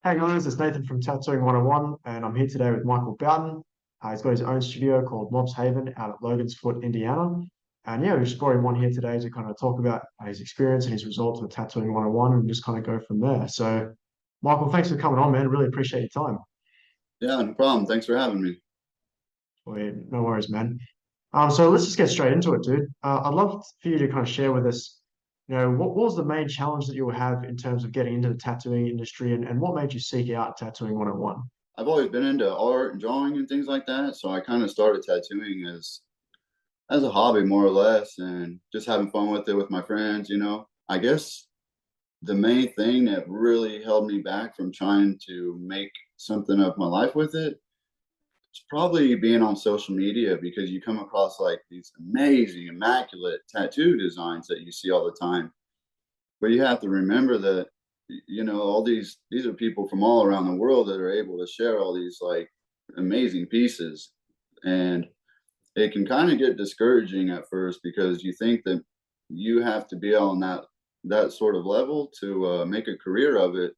Hey guys, it's Nathan from Tattooing 101, and I'm here today with Michael Boughton. He's got his own studio called Mob's Haven out at Logan's Foot, Indiana. And yeah, we just brought him on here today to kind of talk about his experience and his results with Tattooing 101 and just kind of go from there. So, Michael, thanks for coming on, man. Really appreciate your time. Yeah, no problem. Thanks for having me. Well, yeah, no worries, man. So let's just get straight into it, dude. I'd love for you to kind of share with us, what was the main challenge that you have in terms of getting into the tattooing industry and what made you seek out Tattooing 101? I've always been into art and drawing and things like that, so I kind of started tattooing as a hobby more or less, and just having fun with it with my friends. I guess the main thing that really held me back from trying to make something of my life with it is probably being on social media, because you come across like these amazing, immaculate tattoo designs that you see all the time. But you have to remember that all these are people from all around the world that are able to share all these like amazing pieces. And it can kind of get discouraging at first, because you think that you have to be on that sort of level to make a career of it.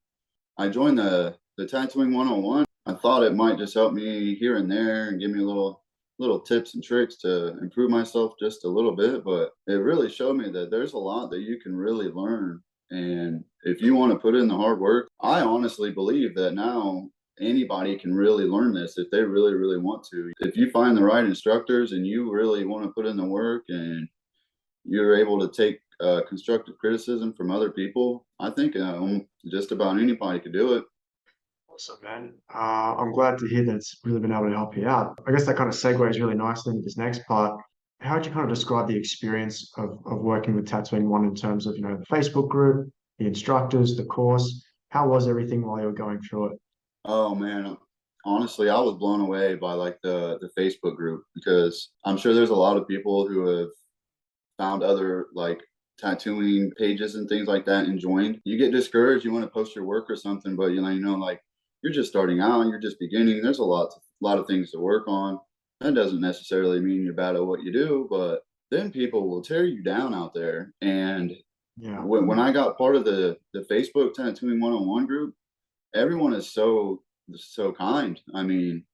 I joined the tattooing 101. I thought it might just help me here and there and give me little tips and tricks to improve myself just a little bit, but it really showed me that there's a lot that you can really learn. And if you want to put in the hard work, I honestly believe that now anybody can really learn this if they really, really want to. If you find the right instructors and you really want to put in the work and you're able to take constructive criticism from other people, I think just about anybody could do it. Awesome, man. I'm glad to hear that it's really been able to help you out. I guess that kind of segues really nicely into this next part. How would you kind of describe the experience of working with Tattooing One in terms of, the Facebook group, the instructors, the course? How was everything while you were going through it? Oh man, honestly, I was blown away by like the Facebook group, because I'm sure there's a lot of people who have found other like tattooing pages and things like that and joined. You get discouraged, you want to post your work or something, but like you're just starting out, you're just beginning. There's a lot of things to work on. That doesn't necessarily mean you're bad at what you do, but then people will tear you down out there. And Yeah. when I got part of the Facebook tattooing 101 group, everyone is so kind. I mean,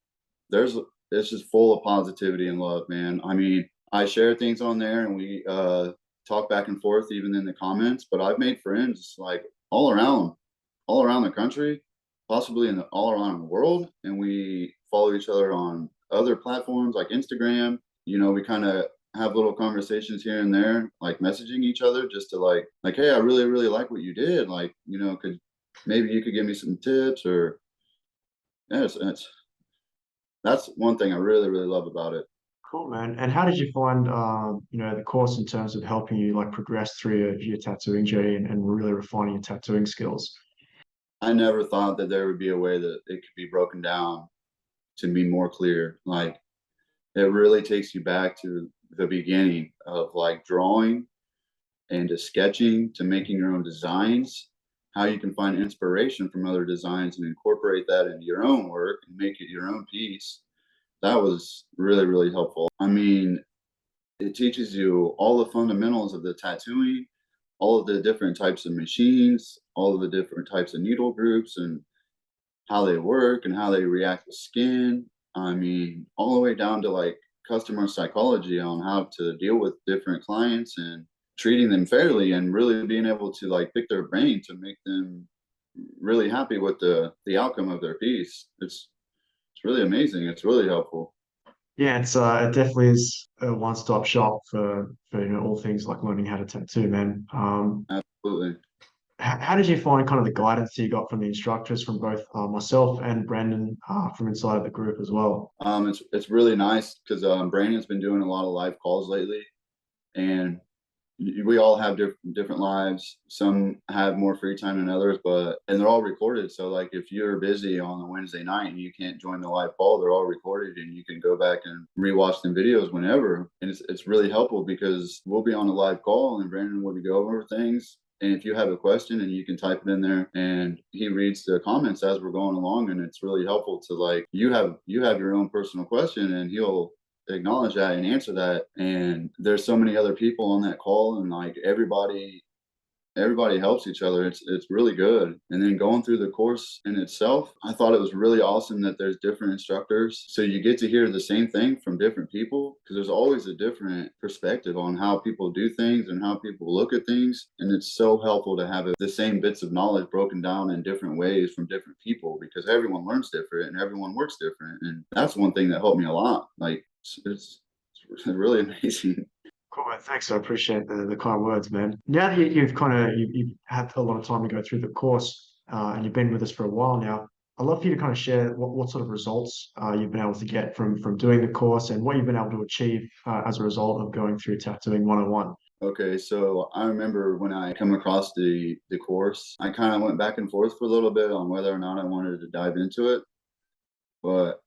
there's it's just full of positivity and love, man. I mean, I share things on there and we talk back and forth even in the comments, but I've made friends like all around the country, possibly all around the world, and we follow each other on other platforms like Instagram. We kind of have little conversations here and there, like messaging each other just to like, hey, I really, really like what you did. Like, could maybe you could give me some tips, or yeah, that's one thing I really, really love about it. Cool, man. And how did you find, the course in terms of helping you like progress through your tattooing journey and really refining your tattooing skills? I never thought that there would be a way that it could be broken down to be more clear. Like, it really takes you back to the beginning of like drawing and to sketching to making your own designs, how you can find inspiration from other designs and incorporate that into your own work and make it your own piece. That was really, really helpful. I mean, it teaches you all the fundamentals of the tattooing, all of the different types of machines, all of the different types of needle groups and how they work and how they react with skin. I mean, all the way down to like customer psychology on how to deal with different clients and treating them fairly and really being able to like pick their brain to make them really happy with the outcome of their piece. It's really amazing. It's really helpful. Yeah, it definitely is a one-stop shop for all things like learning how to tattoo, man. Absolutely. How did you find kind of the guidance you got from the instructors from both myself and Brandon from inside of the group as well? It's really nice because Brandon's been doing a lot of live calls lately, and we all have different lives. Some have more free time than others, and they're all recorded. So like if you're busy on a Wednesday night and you can't join the live call, they're all recorded and you can go back and rewatch them videos whenever. And it's really helpful because we'll be on a live call and Brandon will go over things. And if you have a question and you can type it in there and he reads the comments as we're going along, and it's really helpful to like you have your own personal question and he'll acknowledge that and answer that. And there's so many other people on that call, and like everybody helps each other. It's really good. And then going through the course in itself, I thought it was really awesome that there's different instructors. So you get to hear the same thing from different people because there's always a different perspective on how people do things and how people look at things. And it's so helpful to have the same bits of knowledge broken down in different ways from different people because everyone learns different and everyone works different. And that's one thing that helped me a lot. Like it's really amazing. Cool, man. Thanks. I appreciate the kind words, man. Now that you've had a lot of time to go through the course, and you've been with us for a while now, I'd love for you to kind of share what sort of results you've been able to get from doing the course and what you've been able to achieve as a result of going through Tattooing 101. Okay, so I remember when I come across the course, I kind of went back and forth for a little bit on whether or not I wanted to dive into it, but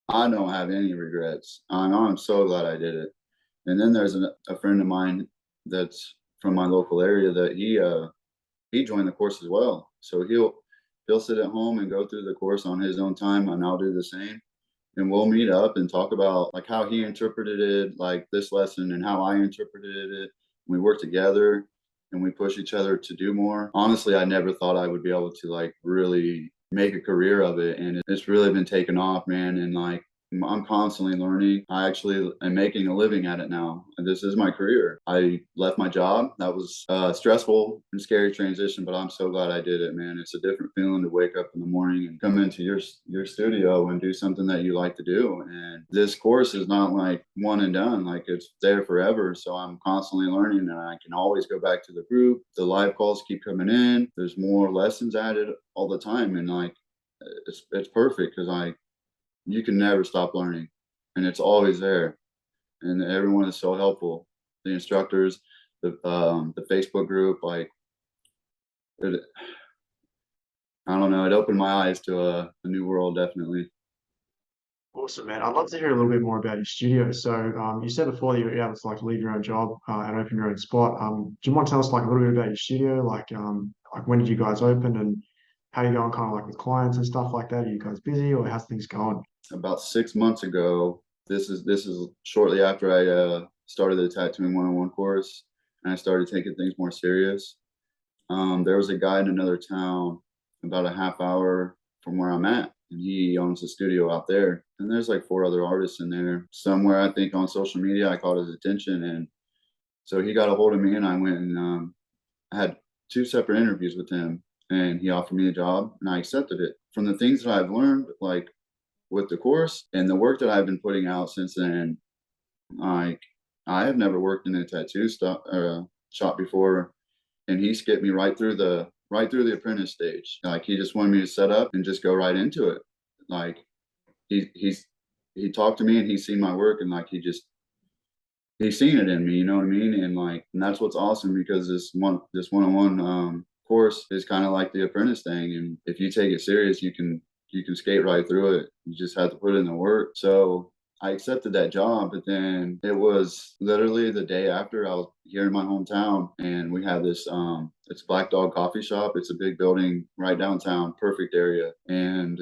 I don't have any regrets. I'm so glad I did it. And then there's a friend of mine that's from my local area that he joined the course as well. So he'll sit at home and go through the course on his own time, and I'll do the same. And we'll meet up and talk about like how he interpreted it, like this lesson, and how I interpreted it. We work together and we push each other to do more. Honestly, I never thought I would be able to like really make a career of it, and it's really been taken off, man. And like I'm constantly learning. I actually am making a living at it now. And this is my career. I left my job. That was a stressful and scary transition, but I'm so glad I did it, man. It's a different feeling to wake up in the morning and come into your studio and do something that you like to do. And this course is not like one and done. Like it's there forever. So I'm constantly learning, and I can always go back to the group. The live calls keep coming in. There's more lessons added all the time. And like it's perfect because you can never stop learning, and it's always there, and everyone is so helpful. The instructors, the Facebook group, like it, I don't know, it opened my eyes to a new world, definitely. Awesome, man. I'd love to hear a little bit more about your studio. So, you said before that you're able to like leave your own job and open your own spot. Do you mind telling us like a little bit about your studio? Like when did you guys open and how you going kind of like with clients and stuff like that? Are you guys busy or how's things going? About 6 months ago, this is shortly after I started the tattooing 101 course, and I started taking things more serious. There was a guy in another town about a half hour from where I'm at, and he owns a studio out there. And there's like 4 other artists in there. Somewhere I think on social media, I caught his attention, and so he got a hold of me, and I went and I had 2 separate interviews with him, and he offered me a job, and I accepted it. From the things that I've learned, like with the course and the work that I've been putting out since then, like I have never worked in a shop before, and he skipped me right through the apprentice stage. Like he just wanted me to set up and just go right into it. Like he talked to me and he's seen my work, and like he's seen it in me, you know what I mean? And that's what's awesome because this one-on-one course is kind of like the apprentice thing, and if you take it serious, you can skate right through it. You just have to put in the work. So I accepted that job, but then it was literally the day after I was here in my hometown, and we have this it's Black Dog Coffee Shop. It's a big building right downtown, perfect area. And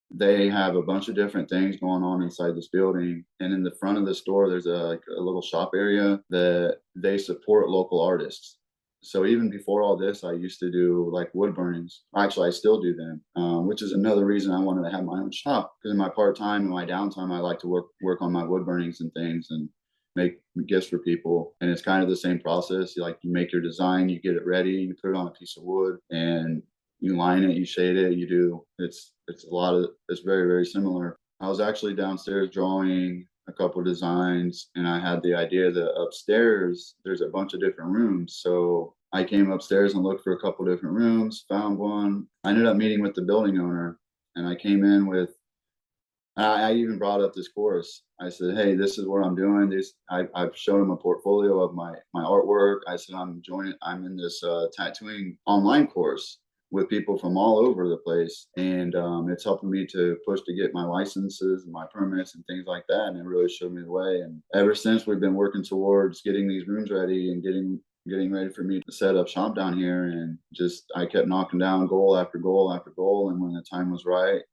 they have a bunch of different things going on inside this building. And in the front of the store, there's a little shop area that they support local artists. So even before all this, I used to do like wood burnings. Actually, I still do them, which is another reason I wanted to have my own shop. Because in my part time and my downtime, I like to work on my wood burnings and things and make gifts for people. And it's kind of the same process. You make your design, you get it ready, you put it on a piece of wood, and you line it, you shade it, you do. It's very, very similar. I was actually downstairs drawing a couple of designs, and I had the idea that upstairs there's a bunch of different rooms. So I came upstairs and looked for a couple of different rooms, found one. I ended up meeting with the building owner, and I came in with I even brought up this course. I said, "Hey, this is what I'm doing. I've shown him a portfolio of my artwork." I said, I'm in this tattooing online course with people from all over the place, and it's helping me to push to get my licenses and my permits and things like that. And it really showed me the way. And ever since, we've been working towards getting these rooms ready and getting ready for me to set up shop down here. And just I kept knocking down goal after goal after goal. And when the time was right,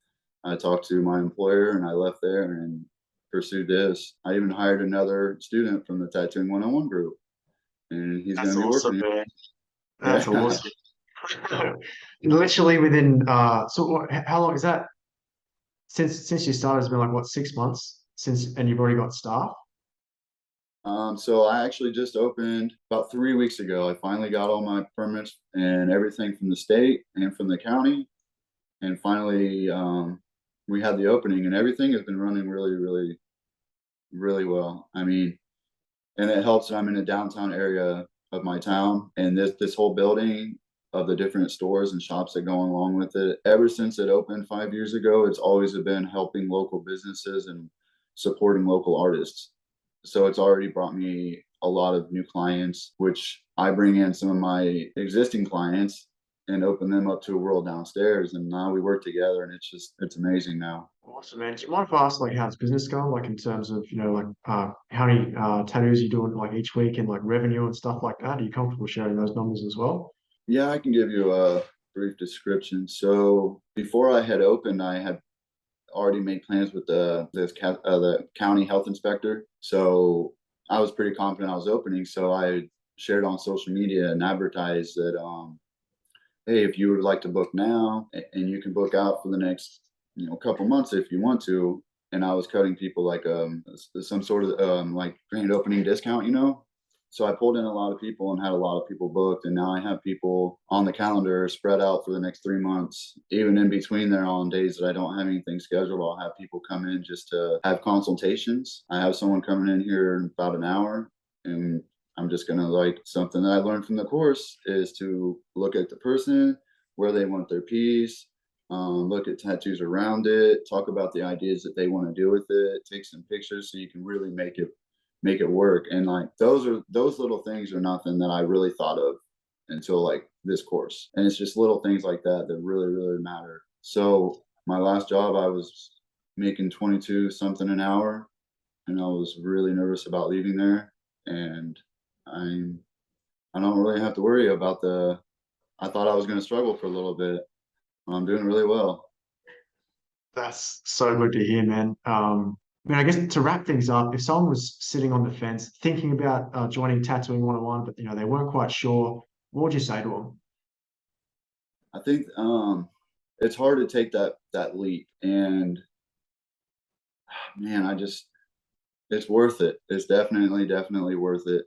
I talked to my employer and I left there and pursued this. I even hired another student from the Tattooing 101 group. and he's That's going to be awesome, working man. here. That's Yeah. awesome. Literally within how long is that since you started? It's been like what, 6 months since, and you've already got staff? So I actually just opened about 3 weeks ago. I finally got all my permits and everything from the state and from the county, and finally we had the opening, and everything has been running really, really, really well. I mean, and it helps that I'm in a downtown area of my town, and this whole building of the different stores and shops that go along with it. Ever since it opened 5 years ago, it's always been helping local businesses and supporting local artists. So it's already brought me a lot of new clients, which I bring in some of my existing clients and open them up to a world downstairs. And now we work together, and it's amazing now. Awesome, man. Do you mind if I ask, like, how's business going? Like, in terms of, like, how many tattoos you doing, like, each week, and like revenue and stuff like that? Are you comfortable sharing those numbers as well? Yeah, I can give you a brief description. So before I had opened, I had already made plans with the county health inspector. So I was pretty confident I was opening. So I shared on social media and advertised that, hey, if you would like to book now, and you can book out for the next, couple months if you want to. And I was cutting people like some sort of like grand opening discount. So I pulled in a lot of people and had a lot of people booked, and now I have people on the calendar spread out for the next 3 months. Even in between there, on days that I don't have anything scheduled, I'll have people come in just to have consultations. I have someone coming in here in about an hour, and I'm just gonna, like, something that I learned from the course is to look at the person, where they want their piece, look at tattoos around it, talk about the ideas that they want to do with it, take some pictures so you can really make it work. And like those little things are nothing that I really thought of until like this course. And it's just little things like that that really, really matter. So my last job, I was making 22 something an hour, and I was really nervous about leaving there. And I'm I don't really have to worry about I thought I was going to struggle for a little bit. I'm doing really well. That's so good to hear, man. I mean, I guess to wrap things up, if someone was sitting on the fence thinking about joining Tattooing 101, but they weren't quite sure, what would you say to them? I think it's hard to take that leap, and man, it's worth it. It's definitely worth it,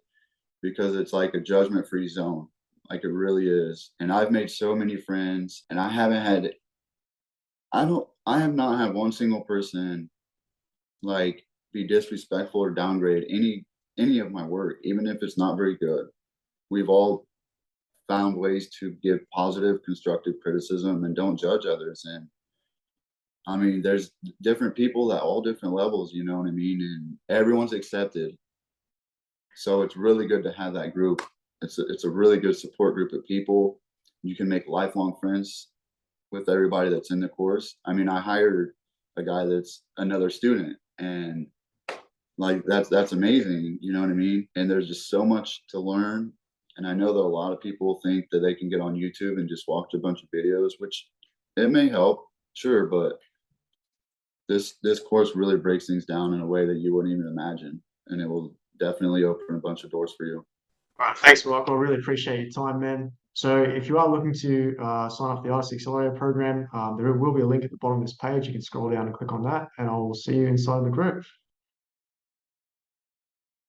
because it's like a judgment free zone. Like it really is. And I've made so many friends, and I have not had one single person like be disrespectful or downgrade any of my work, even if it's not very good. We've all found ways to give positive, constructive criticism and don't judge others. And I mean, there's different people at all different levels, you know what I mean? And everyone's accepted. So it's really good to have that group. It's a really good support group of people. You can make lifelong friends with everybody that's in the course. I mean, I hired a guy that's another student, and like that's amazing, you know what I mean? And there's just so much to learn. And I know that a lot of people think that they can get on YouTube and just watch a bunch of videos, which it may help, sure, but this course really breaks things down in a way that you wouldn't even imagine, and it will definitely open a bunch of doors for you. All right, thanks, Michael. I really appreciate your time, man. So if you are looking to sign up for the Artist Accelerator program, there will be a link at the bottom of this page. You can scroll down and click on that, and I will see you inside the group.